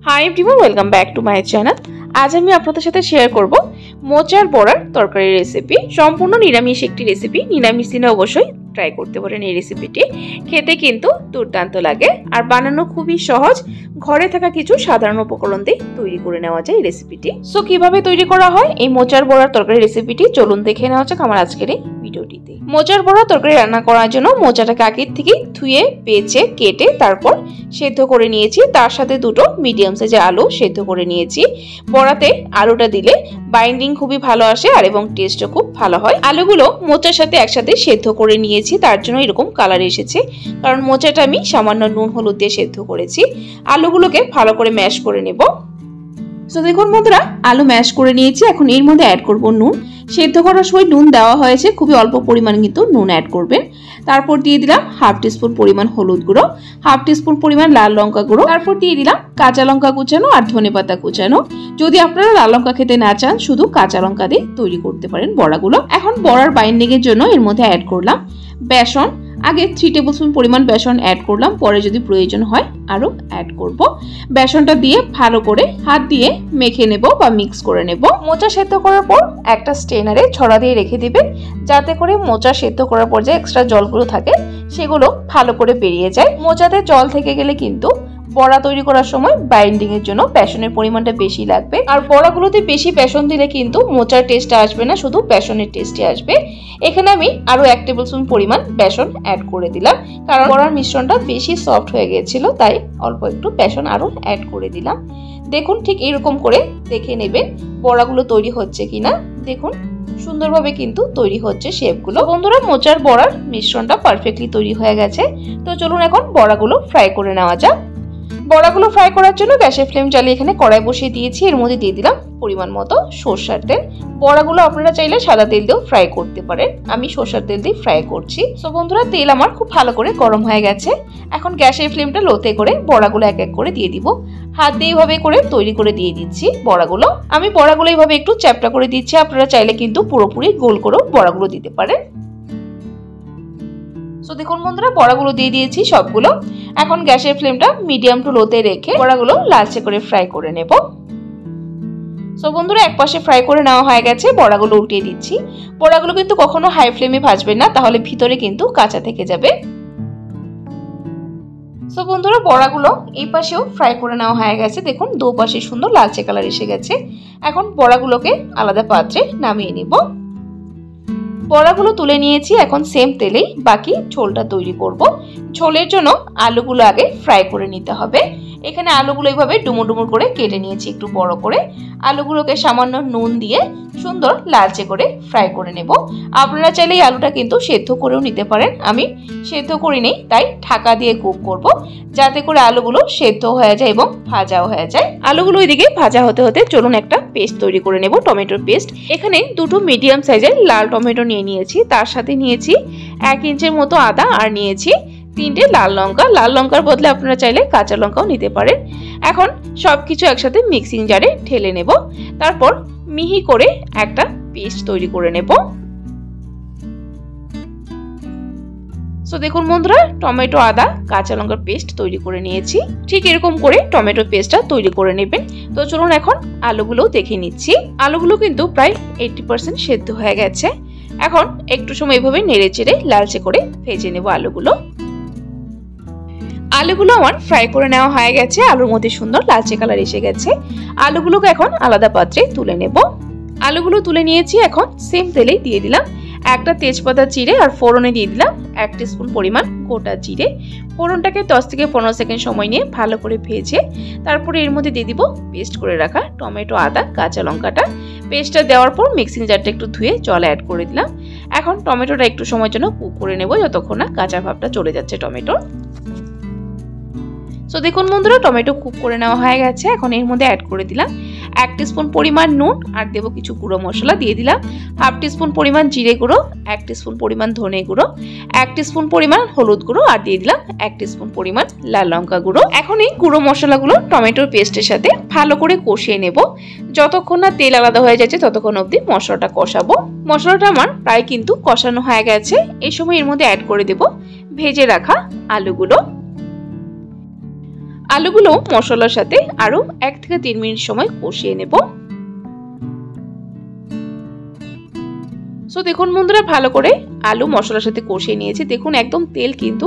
High everyone welcome back to my channel. आज আমি আপনাদের সাথে শেয়ার করব মোচার বড়ার তরকারি রেসিপি। সম্পূর্ণ নিরামিষ একটি রেসিপি। নিরামিষ দিনে অবশ্যই ট্রাই করতে পারেন এই রেসিপিটি। খেতে কিন্তু দুর্দান্ত লাগে আর বানানো খুবই সহজ। ঘরে থাকা কিছু সাধারণ উপকরণ দিয়ে তৈরি করে নেওয়া যায় এই রেসিপিটি। সো কিভাবে তৈরি করা হয় এই মোচার বড়ার তরকারি রেসিপিটি চলুন দেখে নেওয়া যাক আমার আজকের এই ভিডিওটিতে। মোচার বড়া তরকারি রান্না করার জন্য মোচাটাকে আগের থেকে ধুয়ে বেছে কেটে তারপর সেদ্ধ করে নিয়েছি। তার সাথে দুটো মিডিয়াম সাইজের আলু সেদ্ধ করে নিয়েছি। বড়াতে আলুটা দিলে বাইন্ডিং খুবই ভালো আসে আর এবং টেস্টও খুব ভালো হয়। আলুগুলো মোচার সাথে একসাথে সেদ্ধ করে নিয়েছি, তার জন্য এরকম কালার এসেছে, কারণ মোচাটা আমি সামান্য নুন হলুদ দিয়ে সেদ্ধ করেছি। আলুগুলোকে ভালো করে ম্যাশ করে নেব। তো দেখুন বন্ধুরা, আলু ম্যাশ করে নিয়েছি। এখন এর মধ্যে অ্যাড করব নুন। সেদ্ধ করার সময় নুন দেওয়া হয়েছে, খুবই অল্প পরিমাণ কিন্তু নুন অ্যাড করবেন। তারপর দিয়ে দিলাম হাফ টিস্পুন পরিমাণ হলুদ গুঁড়ো, হাফ টিস্পুন পরিমাণ লাল লঙ্কা গুঁড়ো, তারপর দিয়ে দিলাম কাঁচা লঙ্কা কুচানো আর ধনেপাতা কুচানো। যদি আপনারা লাল লঙ্কা খেতে না চান শুধু কাঁচা লঙ্কা দিয়ে তৈরি করতে পারেন বড়াগুলো। এখন বড়ার বাইন্ডিং এর জন্য এর মধ্যে অ্যাড করলাম বেসন। আগে 3 টেবিলস্পুন পরিমাণ বেসন অ্যাড করলাম, পরে যদি প্রয়োজন হয় আরো অ্যাড করব। বেসনটা দিয়ে ভালো করে হাত দিয়ে মেখে নেব বা মিক্স করে নেব। মোচা সেদ্ধ করার পর একটা স্ট্রেনারে ছড়া দিয়ে রেখে দিবেন, যাতে করে মোচা সেদ্ধ করার পর যে এক্সট্রা জলগুলো থাকে সেগুলো ভালো করে বেরিয়ে যায়। মোচাতে জল থেকে গেলে কিন্তু বড়া তৈরি করার সময় বাইন্ডিং এর জন্য বেসনের পরিমাণটা বেশি লাগবে। আর বড়াগুলোতে বেশি বেসন দিলে কিন্তু মোচার টেস্ট আসবে না, শুধু বেসনের টেস্টই আসবে। এখানে আমি আরো 1 টেবিলস্পুন পরিমাণ বেসন অ্যাড করে দিলাম, কারণ বড়ার মিশ্রণটা বেশি সফট হয়ে গিয়েছিল, তাই অল্প একটু বেসন আরো অ্যাড করে দিলাম। দেখুন ঠিক এরকম করে দেখে নেবেন বড়াগুলো তৈরি হচ্ছে কিনা। দেখুন সুন্দরভাবে কিন্তু তৈরি হচ্ছে শেপগুলো। বন্ধুরা, মোচার বড়ার মিশ্রণটা পারফেক্টলি তৈরি হয়ে গেছে। তো চলুন এখন বড়াগুলো ফ্রাই করে নেওয়া যাক। বড়াগুলো ফ্রাই করার জন্য গ্যাসের ফ্লেম জ্বালিয়ে এখানে কড়াই বসিয়ে দিয়েছি। এর মধ্যে দিয়ে দিলাম পরিমাণ মতো সরষের তেল। বড়াগুলো আপনারা চাইলে সাদা তেল দিয়েও ফ্রাই করতে পারেন, আমি সরষের তেল দিয়ে ফ্রাই করছি। তো বন্ধুরা, তেল আমার খুব ভালো করে গরম হয়ে গেছে। এখন গ্যাসের ফ্লেমটা লোতে করে বড়াগুলো এক এক করে দিয়ে দিব। হাত দিয়ে এইভাবে করে তৈরি করে দিয়ে দিচ্ছি বড়াগুলো। আমি বড়াগুলো এইভাবে একটু চ্যাপটা করে দিচ্ছি, আপনারা চাইলে কিন্তু পুরোপুরি গোল করেও বড়াগুলো দিতে পারেন। তো দেখুন বন্ধুরা, বড়াগুলো দিয়ে দিয়েছি সবগুলো। এখন গ্যাসের ফ্লেমটা মিডিয়াম টু লোতে রেখে বড়াগুলো লালচে করে ফ্রাই করে নেব। তো বন্ধুরা, এক পাশে ফ্রাই করে নেওয়া হয়ে গেছে, বড়াগুলো উল্টিয়ে দিচ্ছি। বড়াগুলো কিন্তু কখনো হাই ফ্লেমে ভাজবেন না, তাহলে ভিতরে কিন্তু কাঁচা থেকে যাবে। তো বন্ধুরা, বড়াগুলো এই পাশেও ফ্রাই করে নেওয়া হয়ে গেছে। দেখুন দুপাশে সুন্দর লালচে কালার এসে গেছে। এখন বড়াগুলোকে আলাদা পাত্রে নামিয়ে নিব। বড়াগুলো তুলে নিয়েছি। এখন সেম তেলেই বাকি ঝোলটা তৈরি করব। ঝোলের জন্য আলুগুলো আগে ফ্রাই করে নিতে হবে। এখানে আলুগুলো এইভাবে ডুমুর ডুমুর করে কেটে নিয়েছি একটু বড় করে। আলুগুলোকে সামান্য নুন দিয়ে সুন্দর লালচে করে ফ্রাই করে নেব। আপনারা চাইলে এই আলুটা কিন্তু সেদ্ধ করেও নিতে পারেন, আমি সেদ্ধ করি নেই, তাই ঢাকা দিয়ে কুক করব, যাতে করে আলুগুলো সেদ্ধ হয়ে যায় এবং ভাজাও হয়ে যায়। আলুগুলো ওইদিকে ভাজা হতে হতে চলুন একটা পেস্ট তৈরি করে নেব, টমেটোর পেস্ট। এখানে দুটো মিডিয়াম সাইজের লাল টমেটো নিয়ে নিয়েছি, তার সাথে নিয়েছি 1 ইঞ্চের মতো আদা আর নিয়েছি 3টে লাল লঙ্কা। লাল লঙ্কার বদলে আপনারা চাইলে কাঁচা লঙ্কাও নিতে পারেন। এখন সবকিছু একসাথে মিক্সিং জারে ঢেলে নেব, তারপর মিহি করে একটা পেস্ট তৈরি করে নেব। তো দেখুন বন্ধুরা, টমেটো আদা কাঁচা লঙ্কার পেস্ট তৈরি করে নিয়েছি। ঠিক এরকম করে টমেটো পেস্টটা তৈরি করে নেবেন। তো চলুন এখন আলুগুলো দেখে নিচ্ছি। আলুগুলো কিন্তু প্রায় 80% সেদ্ধ হয়ে গেছে। এখন একটু সময় এভাবে নেড়ে চেড়ে লালচে করে ভেজে নেব আলুগুলো। আলুগুলো আমার ফ্রাই করে নেওয়া হয়ে গেছে। আলুর মধ্যে সুন্দর লালচে কালার এসে গেছে। আলুগুলোকে এখন আলাদা পাত্রে তুলে নেব। আলুগুলো তুলে নিয়েছি। এখন সেম তেলেই দিয়ে দিলাম একটা তেজপাতা চিড়ে আর ফোড়নে দিয়ে দিলাম 1 টিস্পুন পরিমাণ গোটা জিরে। ফোড়নটাকে 10 থেকে 15 সেকেন্ড সময় নিয়ে ভালো করে ভেজে তারপরে এর মধ্যে দিয়ে দিব পেস্ট করে রাখা টমেটো আদা কাঁচা লঙ্কাটা। পেস্টটা দেওয়ার পর মিক্সিং জারটা একটু ধুয়ে জল অ্যাড করে দিলাম। এখন টমেটোটা একটু সময়ের জন্য কুক করে নেব, যতক্ষণ না কাঁচা ভাবটা চলে যাচ্ছে টমেটোর। তো দেখুন বন্ধুরা, টমেটো কুক করে নেওয়া হয়ে গেছে। এখন এর মধ্যে অ্যাড করে দিলাম 1 টিস্পুন পরিমাণ নুন আর দেব কিছু গুঁড়ো মশলা। দিয়ে দিলাম হাফ টিস্পুন পরিমাণ জিরে গুঁড়ো, 1 টিস্পুন পরিমাণ ধনে গুঁড়ো, 1 টিস্পুন পরিমাণ হলুদ গুঁড়ো আর দিয়ে দিলাম 1 টিস্পুন পরিমাণ লাল লঙ্কা গুঁড়ো। এখন এই গুঁড়ো মশলাগুলো টমেটোর পেস্টের সাথে ভালো করে কষিয়ে নেব। যতক্ষণ না তেল আলাদা হয়ে যাচ্ছে ততক্ষণ অবধি মশলাটা কষাবো। মশলাটা আমার প্রায় কিন্তু কষানো হয়ে গেছে। এই সময় এর মধ্যে অ্যাড করে দেব ভেজে রাখা আলুগুলো। আলুগুলো মশলার সাথে আরো 1 থেকে 3 মিনিট সময় কষিয়ে নেব। সো দেখুন বন্ধুরা, ভালো করে আলু মশলার সাথে কষিয়ে নিয়েছি। দেখুন একদম তেল কিন্তু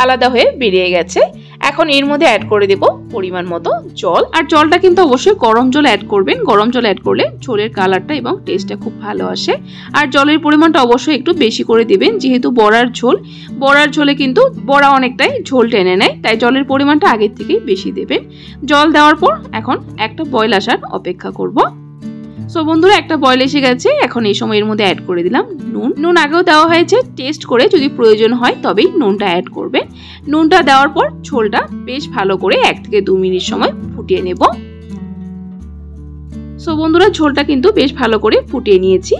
আলাদা হয়ে বেরিয়ে গেছে। এখন এর মধ্যে অ্যাড করে দেব পরিমাণ মতো জল। আর জলটা কিন্তু অবশ্যই গরম জল অ্যাড করবেন। গরম জল অ্যাড করলে ঝোলের কালারটা এবং টেস্টটা খুব ভালো আসে। আর জলের পরিমাণটা অবশ্যই একটু বেশি করে দিবেন, যেহেতু বড়ার ঝোল, বড়ার ঝোলে কিন্তু বড়া অনেকটাই ঝোল টেনে নেয়, তাই জলের পরিমাণটা আগের থেকেই বেশি দেবেন। জল দেওয়ার পর এখন একটা বয়েল আসার অপেক্ষা করব। সো বন্ধুরা, একটা বয়েল এসে গেছে। এখন এই সময় এর মধ্যে অ্যাড করে দিলাম নুন। নুন আগেও দেওয়া হয়েছে, টেস্ট করে যদি প্রয়োজন হয় তবেই নুনটা অ্যাড করবেন। নুনটা দেওয়ার পর ঝোলটা বেশ ভালো করে 1 থেকে 2 মিনিট সময় ফুটিয়ে নেব। সো বন্ধুরা, ঝোলটা কিন্তু বেশ ভালো করে ফুটিয়ে নিয়েছি।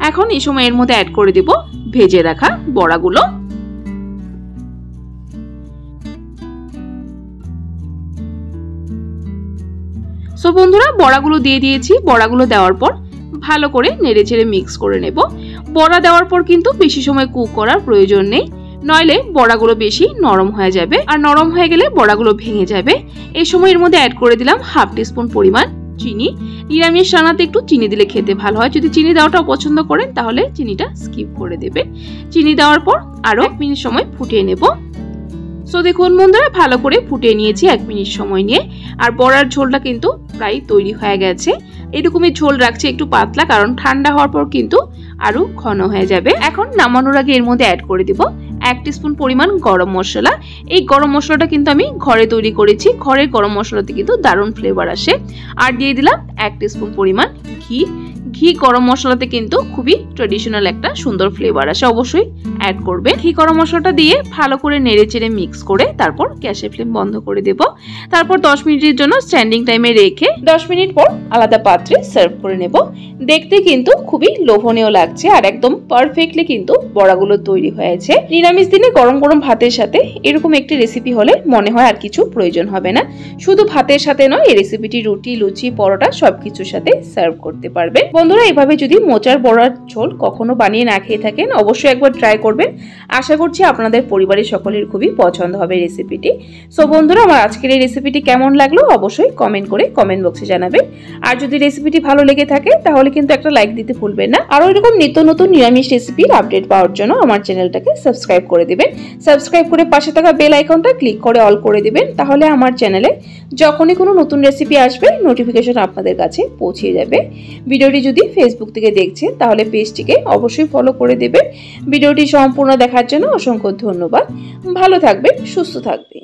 এখন এই সময় এর মধ্যে অ্যাড করে দেব ভেজে রাখা বড়াগুলো। সো বন্ধুরা, বড়াগুলো দিয়ে দিয়েছি। বড়াগুলো দেওয়ার পর ভালো করে নেড়েচেড়ে মিক্স করে নেব। বড়া দেওয়ার পর কিন্তু বেশি সময় কুক করার প্রয়োজন নেই, নইলে বড়াগুলো বেশি নরম হয়ে যাবে, আর নরম হয়ে গেলে বড়াগুলো ভেঙে যাবে। এই সময় এর মধ্যে অ্যাড করে দিলাম 1/2 টিস্পুন পরিমাণ চিনি। নিরামিষ রান্নাতে একটু চিনি দিলে খেতে ভালো হয়। যদি চিনি দেওয়াটা পছন্দ করেন তাহলে চিনিটা স্কিপ করে দেবেন। চিনি দেওয়ার পর আরো 1 মিনিট সময় ফুটিয়ে নেব। সো দেখুন বন্ধুরা, ভালো করে ফুটিয়ে নিয়েছি 1 মিনিট সময় নিয়ে। আর বড়ার ঝোলটা কিন্তু প্রায় তৈরি হয়ে গেছে। এরকমই ঝোল রাখছে, একটু পাতলা, কারণ ঠান্ডা হওয়ার পর কিন্তু আরো ঘন হয়ে যাবে। এখন নামানোর আগে এর মধ্যে অ্যাড করে দিব 1 টিস্পুন পরিমাণ গরম মশলা। এই গরম মশলাটা কিন্তু আমি ঘরে তৈরি করেছি। ঘরের গরম মশলাতে কিন্তু দারুণ ফ্লেভার আসে। আর দিয়ে দিলাম 1 টিস্পুন পরিমাণ ঘি। ঘি গরম মশলাতে কিন্তু খুবই ট্র্যাডিশনাল একটা সুন্দর ফ্লেভার আসে, অবশ্যই অ্যাড করবেন। ঘি গরম মশলাটা দিয়ে ভালো করে নেড়েচেড়ে মিক্স করে তারপর গ্যাসের ফ্লেম বন্ধ করে দেব। তারপর 10 মিনিটের জন্য স্ট্যান্ডিং টাইমে রেখে 10 মিনিট পর আলাদা পাত্রে সার্ভ করে নেব। দেখতে কিন্তু খুবই লোভনীয় লাগছে, আর একদম পারফেক্টলি কিন্তু বড়াগুলো তৈরি হয়েছে। নিরামিষ দিনে গরম গরম ভাতের সাথে এরকম একটি রেসিপি হলে মনে হয় আর কিছু প্রয়োজন হবে না। শুধু ভাতের সাথে নয়, এই রেসিপিটি রুটি, লুচি, পরোটা সবকিছুর সাথে সার্ভ করতে পারবেন। বন্ধুরা, এইভাবে যদি মোচার বড়ার ঝোল কখনো বানিয়ে না খেয়ে থাকেন, অবশ্যই একবার ট্রাই করবেন। আশা করছি আপনাদের পরিবারের সকলের খুবই পছন্দ হবে রেসিপিটি। সো বন্ধুরা, আমার আজকের এই রেসিপিটি কেমন লাগলো অবশ্যই কমেন্ট করে কমেন্ট বক্সে জানাবেন। আর যদি রেসিপিটি ভালো লেগে থাকে তাহলে কিন্তু একটা লাইক দিতে ভুলবেন না। আর এরকম নিত্য নতুন নিরামিষ রেসিপির আপডেট পাওয়ার জন্য আমার চ্যানেলটাকে সাবস্ক্রাইব করে দিবেন। সাবস্ক্রাইব করে পাশে থাকা বেল আইকনটা ক্লিক করে অল করে দিবেন, তাহলে আমার চ্যানেলে যখনই কোনো নতুন রেসিপি আসবে নোটিফিকেশন আপনাদের কাছে পৌঁছে যাবে। ভিডিওটি যদি ফেসবুক থেকে দেখছেন তাহলে পেজটিকে অবশ্যই ফলো করে দেবেন। ভিডিওটি সম্পূর্ণ দেখার জন্য অসংখ্য ধন্যবাদ। ভালো থাকবেন, সুস্থ থাকবেন।